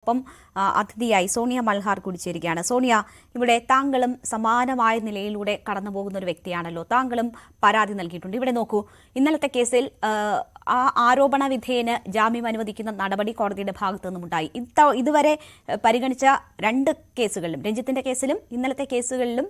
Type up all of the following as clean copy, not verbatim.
ഒപ്പം അതിഥിയായി സോണിയ മൽഹാർ കൂടി ചേരുകയാണ്. സോണിയ, ഇവിടെ താങ്കളും സമാനമായ നിലയിലൂടെ കടന്നു പോകുന്ന ഒരു വ്യക്തിയാണല്ലോ. താങ്കളും പരാതി നൽകിയിട്ടുണ്ട്. ഇവിടെ നോക്കൂ, ഇന്നലത്തെ കേസിൽ ആ ആരോപണ വിധേയന് ജാമ്യം അനുവദിക്കുന്ന നടപടി കോടതിയുടെ ഭാഗത്തു നിന്നുമുണ്ടായി. ഇതുവരെ പരിഗണിച്ച രണ്ട് കേസുകളിലും, രഞ്ജിത്തിന്റെ കേസിലും ഇന്നലത്തെ കേസുകളിലും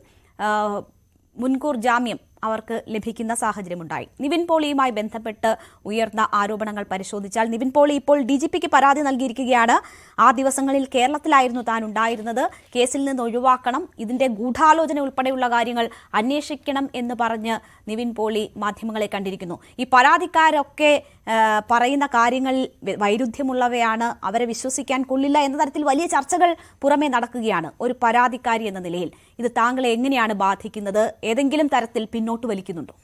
മുൻകൂർ ജാമ്യം അവർക്ക് ലഭിക്കുന്ന സാഹചര്യമുണ്ടായി. നിവിൻ പോളിയുമായി ബന്ധപ്പെട്ട് ഉയർന്ന ആരോപണങ്ങൾ പരിശോധിച്ചാൽ നിവിൻ പോളി ഇപ്പോൾ DGPക്ക് പരാതി നൽകിയിരിക്കുകയാണ്. ആ ദിവസങ്ങളിൽ കേരളത്തിലായിരുന്നു താൻ ഉണ്ടായിരുന്നത്, കേസിൽ നിന്ന് ഒഴിവാക്കണം, ഇതിന്റെ ഗൂഢാലോചന ഉൾപ്പെടെയുള്ള കാര്യങ്ങൾ അന്വേഷിക്കണം എന്ന് പറഞ്ഞ് നിവിൻ പോളി മാധ്യമങ്ങളെ കണ്ടിരിക്കുന്നു. ഈ പരാതിക്കാരൊക്കെ പറയുന്ന കാര്യങ്ങൾ വൈരുദ്ധ്യമുള്ളവയാണ്, അവരെ വിശ്വസിക്കാൻ കൊള്ളില്ല എന്ന തരത്തിൽ വലിയ ചർച്ചകൾ പുറമെ നടക്കുകയാണ്. ഒരു പരാതിക്കാരി എന്ന നിലയിൽ ഇത് താങ്കളെ എങ്ങനെയാണ് ബാധിക്കുന്നത്? ഏതെങ്കിലും തരത്തിൽ പിന്നോട്ട് വലിക്കുന്നുണ്ടോ?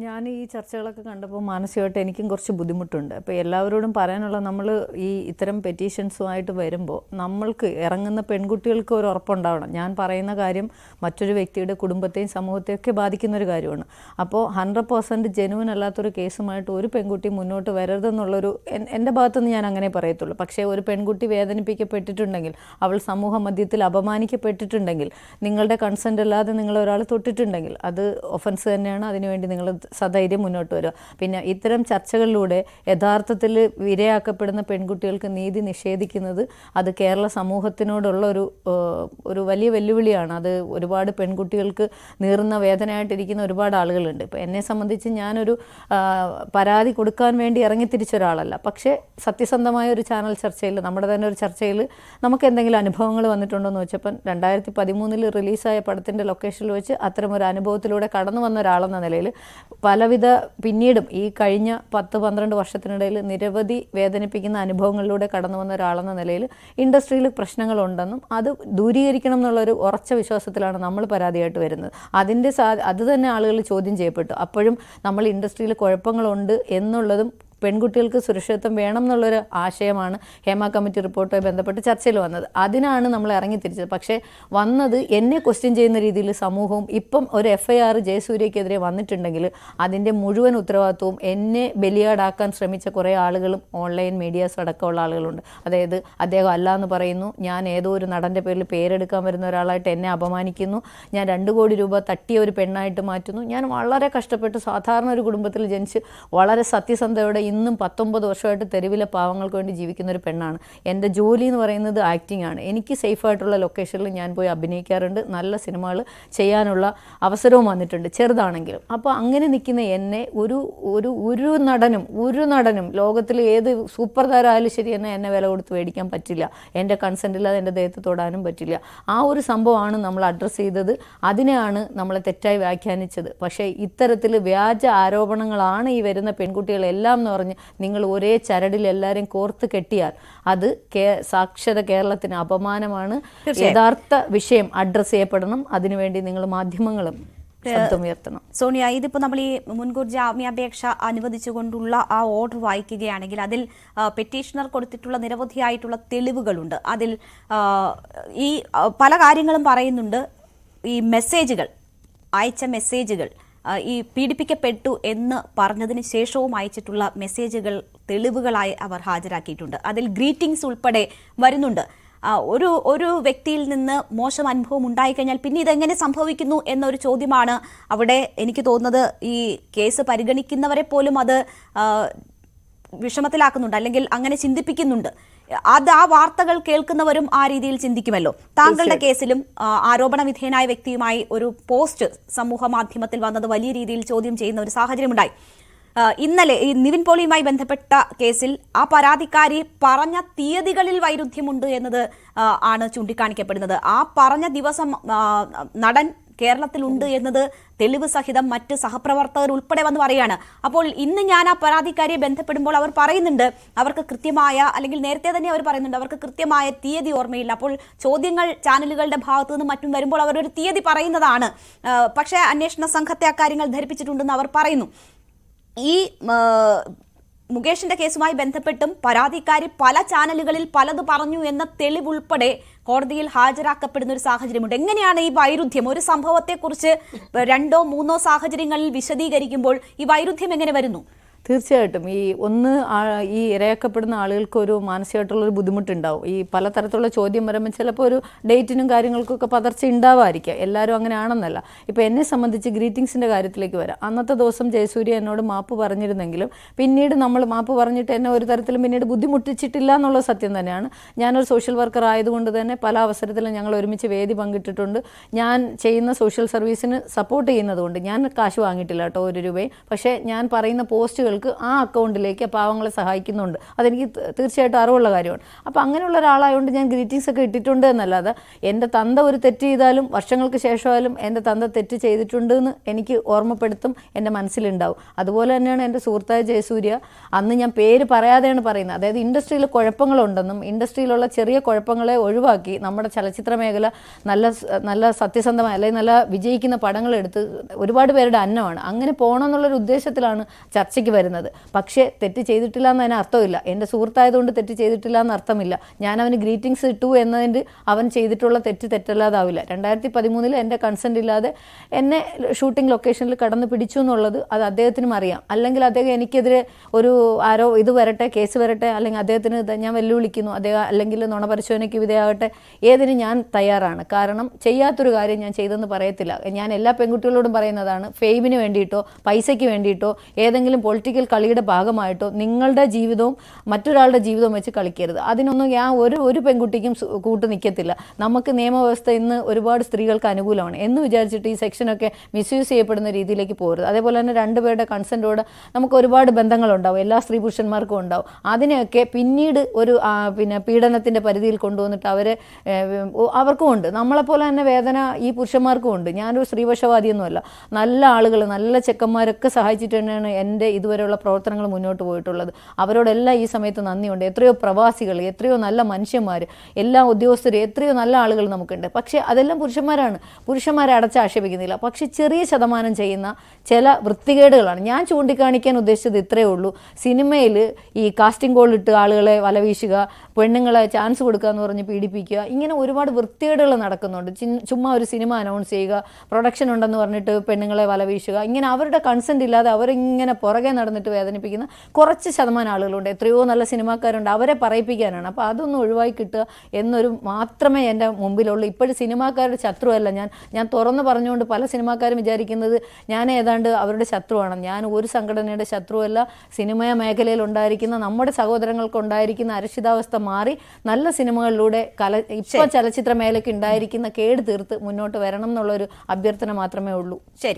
ഞാൻ ഈ ചർച്ചകളൊക്കെ കണ്ടപ്പോൾ മാനസികമായിട്ട് എനിക്കും കുറച്ച് ബുദ്ധിമുട്ടുണ്ട്. അപ്പോൾ എല്ലാവരോടും പറയാനുള്ള, നമ്മൾ ഈ ഇത്തരം പെറ്റീഷൻസുമായിട്ട് വരുമ്പോൾ നമ്മൾക്ക് ഇറങ്ങുന്ന പെൺകുട്ടികൾക്ക് ഒരു ഉറപ്പുണ്ടാവണം. ഞാൻ പറയുന്ന കാര്യം മറ്റൊരു വ്യക്തിയുടെ കുടുംബത്തെയും സമൂഹത്തെയും ഒക്കെ ബാധിക്കുന്ന ഒരു കാര്യമാണ്. അപ്പോൾ 100% ജെനുവിൻ അല്ലാത്തൊരു കേസുമായിട്ട് ഒരു പെൺകുട്ടി മുന്നോട്ട് വരരുതെന്നുള്ളൊരു എൻ്റെ ഭാഗത്തുനിന്ന് ഞാൻ അങ്ങനെ പറയത്തുള്ളൂ. പക്ഷേ ഒരു പെൺകുട്ടി വേദനിപ്പിക്കപ്പെട്ടിട്ടുണ്ടെങ്കിൽ, അവൾ സമൂഹ മധ്യത്തിൽ അപമാനിക്കപ്പെട്ടിട്ടുണ്ടെങ്കിൽ, നിങ്ങളുടെ കൺസെൻ്റ് അല്ലാതെ നിങ്ങളൊരാൾ തൊട്ടിട്ടുണ്ടെങ്കിൽ അത് ഒഫൻസ് തന്നെയാണ്. അതിനുവേണ്ടി നിങ്ങൾ സധൈര്യം മുന്നോട്ട് വരിക. പിന്നെ ഇത്തരം ചർച്ചകളിലൂടെ യഥാർത്ഥത്തിൽ ഇരയാക്കപ്പെടുന്ന പെൺകുട്ടികൾക്ക് നീതി നിഷേധിക്കുന്നത് അത് കേരള സമൂഹത്തിനോടുള്ള ഒരു വലിയ വെല്ലുവിളിയാണ്. അത് ഒരുപാട് പെൺകുട്ടികൾക്ക് നീറുന്ന വേദനയായിട്ടിരിക്കുന്ന ഒരുപാട് ആളുകളുണ്ട്. ഇപ്പോൾ എന്നെ സംബന്ധിച്ച് ഞാനൊരു പരാതി കൊടുക്കാൻ വേണ്ടി ഇറങ്ങിത്തിരിച്ച ഒരാളല്ല. പക്ഷേ സത്യസന്ധമായ ഒരു ചാനൽ ചർച്ചയിൽ, നമ്മുടെ തന്നെ ഒരു ചർച്ചയിൽ നമുക്ക് എന്തെങ്കിലും അനുഭവങ്ങൾ വന്നിട്ടുണ്ടോ എന്ന് വെച്ചപ്പം 2013 റിലീസായ പടത്തിൻ്റെ ലൊക്കേഷനിൽ വെച്ച് അത്തരമൊരു അനുഭവത്തിലൂടെ കടന്നു വന്ന ഒരാളെന്ന നിലയിൽ പലവിധ പിന്നീടും ഈ കഴിഞ്ഞ 10-12 വർഷത്തിനിടയിൽ നിരവധി വേദനിപ്പിക്കുന്ന അനുഭവങ്ങളിലൂടെ കടന്നു വന്ന ഒരാളെന്ന നിലയിൽ ഇൻഡസ്ട്രിയിൽ പ്രശ്നങ്ങളുണ്ടെന്നും അത് ദൂരീകരിക്കണം എന്നുള്ളൊരു ഉറച്ച വിശ്വാസത്തിലാണ് നമ്മൾ പരാതിയായിട്ട് വരുന്നത്. അത് തന്നെ ആളുകൾ ചോദ്യം ചെയ്യപ്പെട്ടു. അപ്പോഴും നമ്മൾ ഇൻഡസ്ട്രിയിൽ കുഴപ്പങ്ങളുണ്ട് എന്നുള്ളതും പെൺകുട്ടികൾക്ക് സുരക്ഷിതത്വം വേണം എന്നുള്ളൊരു ആശയമാണ് ഹേമ കമ്മിറ്റി റിപ്പോർട്ടുമായി ബന്ധപ്പെട്ട് ചർച്ചയിൽ വന്നത്. അതിനാണ് നമ്മൾ ഇറങ്ങിത്തിരിച്ചത്. പക്ഷേ വന്നത് എന്നെ ക്വസ്റ്റ്യൻ ചെയ്യുന്ന രീതിയിൽ സമൂഹവും, ഇപ്പം ഒരു FIR ജയസൂര്യക്കെതിരെ വന്നിട്ടുണ്ടെങ്കിൽ അതിൻ്റെ മുഴുവൻ ഉത്തരവാദിത്വവും എന്നെ ബലിയാടാക്കാൻ ശ്രമിച്ച കുറേ ആളുകളും ഓൺലൈൻ മീഡിയാസ് അടക്കമുള്ള ആളുകളുണ്ട്. അതായത് അദ്ദേഹം അല്ല എന്ന് പറയുന്നു, ഞാൻ ഏതോ ഒരു നടൻ്റെ പേരിൽ പേരെടുക്കാൻ വരുന്ന ഒരാളായിട്ട് എന്നെ അപമാനിക്കുന്നു, ഞാൻ 2 കോടി രൂപ തട്ടിയ ഒരു പെണ്ണായിട്ട് മാറ്റുന്നു. ഞാൻ വളരെ കഷ്ടപ്പെട്ട് സാധാരണ ഒരു കുടുംബത്തിൽ ജനിച്ച് വളരെ സത്യസന്ധയോടെ ഇന്നും 19 വർഷമായിട്ട് തെരുവിലെ പാവങ്ങൾക്ക് വേണ്ടി ജീവിക്കുന്ന ഒരു പെണ്ണാണ്. എൻ്റെ ജോലി എന്ന് പറയുന്നത് ആക്ടിംഗ് ആണ്. എനിക്ക് സേഫായിട്ടുള്ള ലൊക്കേഷനിൽ ഞാൻ പോയി അഭിനയിക്കാറുണ്ട്. നല്ല സിനിമകൾ ചെയ്യാനുള്ള അവസരവും വന്നിട്ടുണ്ട്, ചെറുതാണെങ്കിലും. അപ്പോൾ അങ്ങനെ നിൽക്കുന്ന എന്നെ ഒരു നടനും ലോകത്തിൽ ഏത് സൂപ്പർ താരമായാലും ശരി എന്നെ വില കൊടുത്ത് മേടിക്കാൻ പറ്റില്ല. എൻ്റെ കൺസെൻ്റ് ഇല്ലാതെ എൻ്റെ ദേഹത്ത് തൊടാനും പറ്റില്ല. ആ ഒരു സംഭവമാണ് നമ്മൾ അഡ്രസ്സ് ചെയ്തത്. അതിനെയാണ് നമ്മൾ തെറ്റായി വ്യാഖ്യാനിച്ചത്. പക്ഷേ ഇത്തരത്തിൽ വ്യാജ ആരോപണങ്ങളാണ് ഈ വരുന്ന പെൺകുട്ടികളെല്ലാം എന്ന് പറഞ്ഞ് നിങ്ങൾ ഒരേ ചരടിൽ എല്ലാവരെയും കോർത്ത് കെട്ടിയാൽ അത് സാക്ഷര കേരളത്തിന് അപമാനമാണ്. യഥാർത്ഥ വിഷയം അഡ്രസ്സ് ചെയ്യപ്പെടണം. അതിനുവേണ്ടി നിങ്ങൾ മാധ്യമങ്ങളും ശബ്ദമുയർത്തണം. സോണിയ, ഇതിപ്പോൾ നമ്മൾ ഈ മുൻകൂർ ജാമ്യാപേക്ഷ അനുവദിച്ചുകൊണ്ടുള്ള ആ ഓർഡർ വായിക്കുകയാണെങ്കിൽ അതിൽ പെറ്റീഷണർ കൊടുത്തിട്ടുള്ള നിരവധിയായിട്ടുള്ള തെളിവുകളുണ്ട്. അതിൽ ഈ പല കാര്യങ്ങളും പറയുന്നുണ്ട്. ഈ മെസ്സേജുകൾ, അയച്ച മെസ്സേജുകൾ, ഈ പീഡിപ്പിക്കപ്പെട്ടു എന്ന് പറഞ്ഞതിന് ശേഷവും അയച്ചിട്ടുള്ള മെസ്സേജുകൾ തെളിവുകളായി അവർ ഹാജരാക്കിയിട്ടുണ്ട്. അതിൽ ഗ്രീറ്റിംഗ്സ് ഉൾപ്പെടെ വരുന്നുണ്ട്. ഒരു വ്യക്തിയിൽ നിന്ന് മോശം അനുഭവം ഉണ്ടായിക്കഴിഞ്ഞാൽ പിന്നെ ഇതെങ്ങനെ സംഭവിക്കുന്നു എന്നൊരു ചോദ്യമാണ് അവിടെ എനിക്ക് തോന്നുന്നത്. ഈ കേസ് പരിഗണിക്കുന്നവരെ പോലും അത് വിഷമത്തിലാക്കുന്നുണ്ട്, അല്ലെങ്കിൽ അങ്ങനെ ചിന്തിപ്പിക്കുന്നുണ്ട്. ആ വാർത്തകൾ കേൾക്കുന്നവരും ആ രീതിയിൽ ചിന്തിക്കുമല്ലോ. താങ്കളുടെ കേസിലും ആരോപണ വിധേയനായ വ്യക്തിയുമായി ഒരു പോസ്റ്റ് സമൂഹ മാധ്യമത്തിൽ വന്നത് വലിയ രീതിയിൽ ചോദ്യം ചെയ്യുന്ന ഒരു സാഹചര്യമുണ്ടായി. ഇന്നലെ ഈ നിവിൻ പോളിയുമായി ബന്ധപ്പെട്ട കേസിൽ ആ പരാതിക്കാരി പറഞ്ഞ തീയതികളിൽ വൈരുദ്ധ്യമുണ്ട് എന്നത് ആണ് ചൂണ്ടിക്കാണിക്കപ്പെടുന്നത്. ആ പറഞ്ഞ ദിവസം നടൻ കേരളത്തിലുണ്ട് എന്നത് തെളിവ് സഹിതം മറ്റ് സഹപ്രവർത്തകർ ഉൾപ്പെടെ വന്ന് പറയുകയാണ്. അപ്പോൾ ഇന്ന് ഞാൻ ആ പരാതിക്കാരിയെ ബന്ധപ്പെടുമ്പോൾ അവർ പറയുന്നുണ്ട് അവർക്ക് കൃത്യമായ, അല്ലെങ്കിൽ നേരത്തെ തന്നെ അവർ പറയുന്നുണ്ട് അവർക്ക് കൃത്യമായ തീയതി ഓർമ്മയില്ല. അപ്പോൾ ചോദ്യങ്ങൾ ചാനലുകളുടെ ഭാഗത്തു നിന്നും മറ്റും വരുമ്പോൾ അവരൊരു തീയതി പറയുന്നതാണ്. പക്ഷേ അന്വേഷണ സംഘത്തെ അക്കാര്യങ്ങൾ ധരിപ്പിച്ചിട്ടുണ്ടെന്ന് അവർ പറയുന്നു. ഈ മുകേഷിന്റെ കേസുമായി ബന്ധപ്പെട്ടും പരാതിക്കാരി പല ചാനലുകളിൽ പലത് പറഞ്ഞു എന്ന തെളിവുൾപ്പെടെ കോടതിയിൽ ഹാജരാക്കപ്പെടുന്ന ഒരു സാഹചര്യമുണ്ട്. എങ്ങനെയാണ് ഈ വൈരുദ്ധ്യം, ഒരു സംഭവത്തെക്കുറിച്ച് 2-3 സാഹചര്യങ്ങളിൽ വിശദീകരിക്കുമ്പോൾ ഈ വൈരുദ്ധ്യം എങ്ങനെ വരുന്നു? തീർച്ചയായിട്ടും ഈ ഇരയാക്കപ്പെടുന്ന ആളുകൾക്ക് ഒരു മാനസികമായിട്ടുള്ളൊരു ബുദ്ധിമുട്ടുണ്ടാവും. ഈ പലതരത്തിലുള്ള ചോദ്യം വരുമ്പോൾ ചിലപ്പോൾ ഒരു ഡേറ്റിനും കാര്യങ്ങൾക്കൊക്കെ പതർച്ച ഉണ്ടാവാതിരിക്കുക, എല്ലാവരും അങ്ങനെ ആണെന്നല്ല. ഇപ്പോൾ എന്നെ സംബന്ധിച്ച് ഗ്രീറ്റിംഗ്സിൻ്റെ കാര്യത്തിലേക്ക് വരാം. അന്നത്തെ ദിവസം ജയസൂര്യ എന്നോട് മാപ്പ് പറഞ്ഞിരുന്നെങ്കിലും പിന്നീട് നമ്മൾ മാപ്പ് പറഞ്ഞിട്ട് എന്നെ ഒരു തരത്തിലും പിന്നീട് ബുദ്ധിമുട്ടിച്ചിട്ടില്ല എന്നുള്ള സത്യം തന്നെയാണ്. ഞാനൊരു സോഷ്യൽ വർക്കർ ആയതുകൊണ്ട് തന്നെ പല അവസരത്തിലും ഞങ്ങൾ ഒരുമിച്ച് വേദി പങ്കിട്ടിട്ടുണ്ട്. ഞാൻ ചെയ്യുന്ന സോഷ്യൽ സർവീസിന് സപ്പോർട്ട് ചെയ്യുന്നതുകൊണ്ട് ഞാൻ കാശ് വാങ്ങിയിട്ടില്ല കേട്ടോ, 1 രൂപയും. പക്ഷേ ഞാൻ പറയുന്ന പോസ്റ്റുകൾക്ക് ആ അക്കൗണ്ടിലേക്ക് പാവങ്ങളെ സഹായിക്കുന്നുണ്ട്. അതെനിക്ക് തീർച്ചയായിട്ടും അറിവുള്ള കാര്യമാണ്. അപ്പോൾ അങ്ങനെയുള്ള ഒരാളായതുകൊണ്ട് ഞാൻ ഗ്രീറ്റിംഗ്സ് ഒക്കെ ഇട്ടിട്ടുണ്ട് എന്നല്ലാതെ എൻ്റെ തന്ത ഒരു തെറ്റ് ചെയ്താലും വർഷങ്ങൾക്ക് ശേഷമായാലും എൻ്റെ തന്ത തെറ്റ് ചെയ്തിട്ടുണ്ട് എന്ന് എനിക്ക് ഓർമ്മപ്പെടുത്തും, എൻ്റെ മനസ്സിലുണ്ടാവും. അതുപോലെ തന്നെയാണ് എൻ്റെ സുഹൃത്തായ ജയസൂര്യ. അന്ന് ഞാൻ പേര് പറയാതെയാണ് പറയുന്നത്. അതായത് ഇൻഡസ്ട്രിയിൽ കുഴപ്പങ്ങളുണ്ടെന്നും ഇൻഡസ്ട്രിയിലുള്ള ചെറിയ കുഴപ്പങ്ങളെ ഒഴിവാക്കി നമ്മുടെ ചലച്ചിത്ര മേഖല നല്ല സത്യസന്ധമായ അല്ലെങ്കിൽ നല്ല വിജയിക്കുന്ന പടങ്ങളെടുത്ത് ഒരുപാട് പേരുടെ അന്നമാണ്. അങ്ങനെ പോകണമെന്നുള്ളൊരു ഉദ്ദേശത്തിലാണ് ചർച്ചയ്ക്ക് വരുന്നത്. പക്ഷേ തെറ്റ് ചെയ്തിട്ടില്ല എന്ന് അതിന് അർത്ഥമില്ല. എൻ്റെ സുഹൃത്തായതുകൊണ്ട് തെറ്റ് ചെയ്തിട്ടില്ല എന്ന് അർത്ഥമില്ല. ഞാൻ അവന് ഗ്രീറ്റിംഗ്സ് ഇട്ടു എന്നതിൻ്റെ അവൻ ചെയ്തിട്ടുള്ള തെറ്റല്ലാതാവില്ല. 2013 എൻ്റെ കൺസെൻറ്റ് ഇല്ലാതെ എന്നെ ഷൂട്ടിംഗ് ലൊക്കേഷനിൽ കടന്ന് പിടിച്ചു എന്നുള്ളത് അത് അദ്ദേഹത്തിനും അറിയാം. അല്ലെങ്കിൽ അദ്ദേഹം എനിക്കെതിരെ ഒരു കേസ് വരട്ടെ, അല്ലെങ്കിൽ അദ്ദേഹത്തിന് ഞാൻ വെല്ലുവിളിക്കുന്നു, അദ്ദേഹം അല്ലെങ്കിൽ നുണപരിശോധനയ്ക്ക് വിധേയമാകട്ടെ, ഏതിനും ഞാൻ തയ്യാറാണ്. കാരണം ചെയ്യാത്തൊരു കാര്യം ഞാൻ ചെയ്തെന്ന് പറയത്തില്ല. ഞാൻ എല്ലാ പെൺകുട്ടികളോടും പറയുന്നതാണ്, ഫെയിമിന് വേണ്ടിയിട്ടോ പൈസയ്ക്ക് വേണ്ടിയിട്ടോ ഏതെങ്കിലും പൊളിറ്റിക്കൽ കളിയുടെ ഭാഗമായിട്ടോ നിങ്ങളുടെ ജീവിതവും മറ്റൊരാളുടെ ജീവിതവും വെച്ച് കളിക്കരുത്. അതിനൊന്നും ഞാൻ ഒരു പെൺകുട്ടിക്കും കൂട്ട് നിൽക്കത്തില്ല. നമുക്ക് നിയമവ്യവസ്ഥ ഇന്ന് ഒരുപാട് സ്ത്രീകൾക്ക് അനുകൂലമാണ് എന്ന് വിചാരിച്ചിട്ട് ഈ സെക്ഷനൊക്കെ മിസ്യൂസ് ചെയ്യപ്പെടുന്ന രീതിയിലേക്ക് പോകരുത്. അതേപോലെ തന്നെ 2 പേരുടെ കൺസെൻറ്റോടെ നമുക്ക് ഒരുപാട് ബന്ധങ്ങളുണ്ടാവും, എല്ലാ സ്ത്രീ പുരുഷന്മാർക്കും ഉണ്ടാവും. അതിനെയൊക്കെ പിന്നീട് ഒരു പീഡനത്തിൻ്റെ പരിധിയിൽ കൊണ്ടുവന്നിട്ട് അവർക്കും ഉണ്ട്, നമ്മളെപ്പോലെ തന്നെ വേദന ഈ പുരുഷന്മാർക്കും ഉണ്ട്. ഞാനൊരു സ്ത്രീപക്ഷവാദിയൊന്നുമല്ല. നല്ല ആളുകൾ, നല്ല ചെക്കന്മാരൊക്കെ സഹായിച്ചിട്ട് തന്നെയാണ് എൻ്റെ ഇതുവരെയുള്ള പ്രവർത്തനങ്ങൾ മുന്നോട്ട് പോയിട്ടുള്ളത്. അവരോടെല്ലാം ഈ സമയത്ത് നന്ദിയുണ്ട്. എത്രയോ പ്രവാസികൾ, എത്രയോ നല്ല മനുഷ്യന്മാർ, എല്ലാ ഉദ്യോഗസ്ഥരും, എത്രയോ നല്ല ആളുകൾ നമുക്കുണ്ട്. പക്ഷേ അതെല്ലാം പുരുഷന്മാരെ അടച്ചാക്ഷേപിക്കുന്നില്ല. പക്ഷേ ചെറിയ ശതമാനം ചെയ്യുന്ന ചില വൃത്തികേടുകളാണ് ഞാൻ ചൂണ്ടിക്കാണിക്കാൻ ഉദ്ദേശിച്ചത്. ഇത്രയേ ഉള്ളൂ. സിനിമയിൽ ഈ കാസ്റ്റിംഗ് കോൾ ഇട്ട് ആളുകളെ വലവീശുക, പെണ്ണുങ്ങളെ ചാൻസ് കൊടുക്കുക എന്ന് പറഞ്ഞ് പീഡിപ്പിക്കുക, ഇങ്ങനെ ഒരുപാട് വൃത്തികേടുകൾ നടക്കുന്നുണ്ട്. ചുമ്മാ ഒരു സിനിമ അനൗൺസ് ചെയ്യുക, പ്രൊഡക്ഷൻ ഉണ്ടെന്ന് പറഞ്ഞിട്ട് പെണ്ണുങ്ങളെ വലവീശുക, ഇങ്ങനെ അവരുടെ കൺസെൻറ്റ് ഇല്ലാതെ അവരിങ്ങനെ പുറകെ നടന്നിട്ട് വേദനിപ്പിക്കുന്ന കുറച്ച് ശതമാനം ആളുകളുണ്ട്. എത്രയോ നല്ല സിനിമാക്കാരുണ്ട്, അവരെ പറയിപ്പിക്കാനാണ്. അപ്പോൾ അതൊന്നും ഒഴിവായി കിട്ടുക എന്നൊരു മാത്രമേ എൻ്റെ മുമ്പിലുള്ളൂ. ഇപ്പോഴും സിനിമാക്കാരുടെ ശത്രുവല്ല ഞാൻ തുറന്ന് പറഞ്ഞുകൊണ്ട് പല സിനിമാക്കാരും വിചാരിക്കുന്നത് ഞാൻ ഏതാണ്ട് അവരുടെ ശത്രുവാണ്. ഞാൻ ഒരു സംഘടനയുടെ ശത്രുവല്ല. സിനിമ മേഖലയിൽ ഉണ്ടായിരിക്കുന്ന നമ്മുടെ സഹോദരങ്ങൾക്ക് ഉണ്ടായിരിക്കുന്ന അരക്ഷിതാവസ്ഥ മാറി നല്ല സിനിമകളിലൂടെ ഇപ്പോൾ ചലച്ചിത്ര മേഖലയ്ക്ക് ഉണ്ടായിരിക്കുന്ന കേട് തീർത്ത് മുന്നോട്ട് വരണം എന്നുള്ളൊരു അഭ്യർത്ഥന മാത്രമേ ഉള്ളൂ. ശരി.